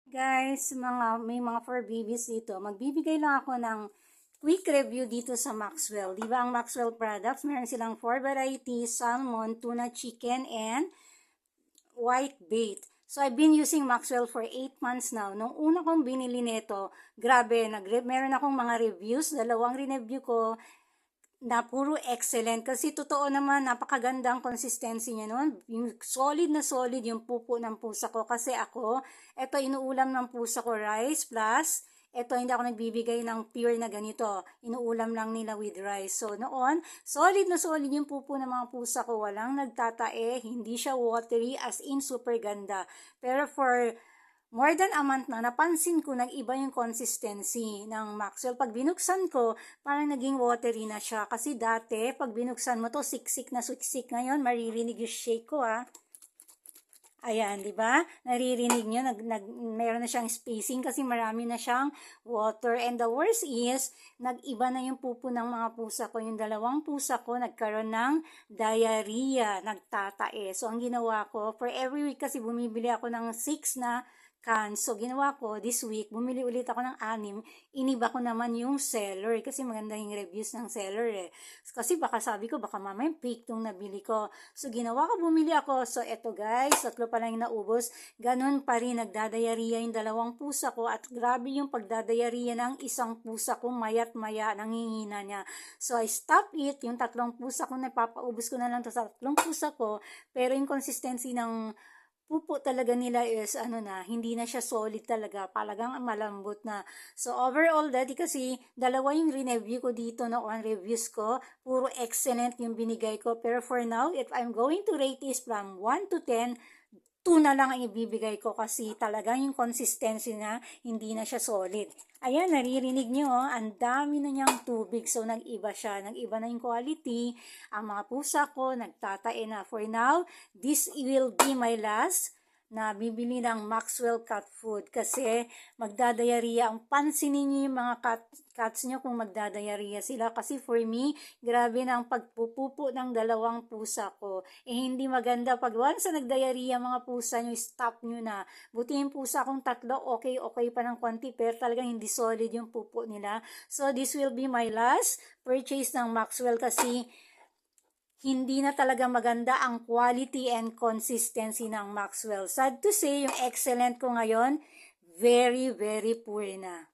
Guys, may mga fur babies dito. Magbibigay lang ako ng quick review dito sa Maxwell. Di ba ang Maxwell products, meron silang 4 varieties: salmon, tuna, chicken, and white bait. So, I've been using Maxwell for 8 months now. Nung una kong binili nito, grabe, meron akong mga reviews. Dalawang review ko na puro excellent. Kasi totoo naman, napakaganda ang consistency niya noon. Yung solid na solid yung pupo ng pusa ko. Kasi ako, ito inuulam ng pusa ko rice plus, ito hindi ako nagbibigay ng pure na ganito. Inuulam lang nila with rice. So noon, solid na solid yung pupo ng mga pusa ko. Walang nagtatae, hindi siya watery, as in super ganda. Pero for more than a month na, napansin ko nag-iba yung consistency ng Maxwell. Pag binuksan ko, parang naging watery na siya. Kasi dati, pag binuksan mo to, siksik na siksik. Ngayon, maririnig yung shake ko Ayan, di ba? Naririnig nyo, meron na siyang spacing kasi marami na siyang water. And the worst is, nag-iba na yung pupo ng mga pusa ko. Yung dalawang pusa ko, nagkaroon ng diarrhea, nagtatae. So, ang ginawa ko, for every week kasi bumibili ako ng 6 na cans. So, ginawa ko, this week, bumili ulit ako ng 6. Iniba ko naman yung seller kasi maganda yung reviews ng seller Kasi baka sabi ko, baka mamaya fake tong nabili ko. So, ginawa ko, bumili ako. So, eto guys, 3 pa lang yung naubos. Ganun pa rin, nagdadayariya yung dalawang pusa ko at grabe yung pagdadayariya ng isang pusa ko, mayat maya, nangingina niya. So, I stop it. Yung 3 pusa ko, napapaubos ko na lang to sa 3 pusa ko. Pero yung consistency ng pupo talaga nila is hindi na siya solid talaga, talagang malambot na. So overall, dati kasi dalawa yung review ko dito noon, reviews ko, puro excellent yung binigay ko. Pero for now, if I'm going to rate is from 1 to 10, 2 na lang ang ibibigay ko kasi talagang yung consistency na hindi na siya solid. Ayan, naririnig nyo, ang dami na niyang tubig. So, nag-iba siya. Nag-iba na yung quality. Ang mga pusa ko, nagtatae na. For now, this will be my last na bibili ng Maxwell cat food kasi magdadayariya. Ang pansinin niyo yung mga cats nyo kung magdadayariya sila kasi for me, grabe na ang pagpupupo ng dalawang pusa ko. Hindi maganda pag once na nagdayariya mga pusa nyo, stop nyo na. Buti yung pusa kong 3, okay pa ng konti pero talagang hindi solid yung pupo nila. So this will be my last purchase ng Maxwell kasi hindi na talaga maganda ang quality and consistency ng Maxwell. Sad to say, yung excellent ko ngayon, very, very poor na.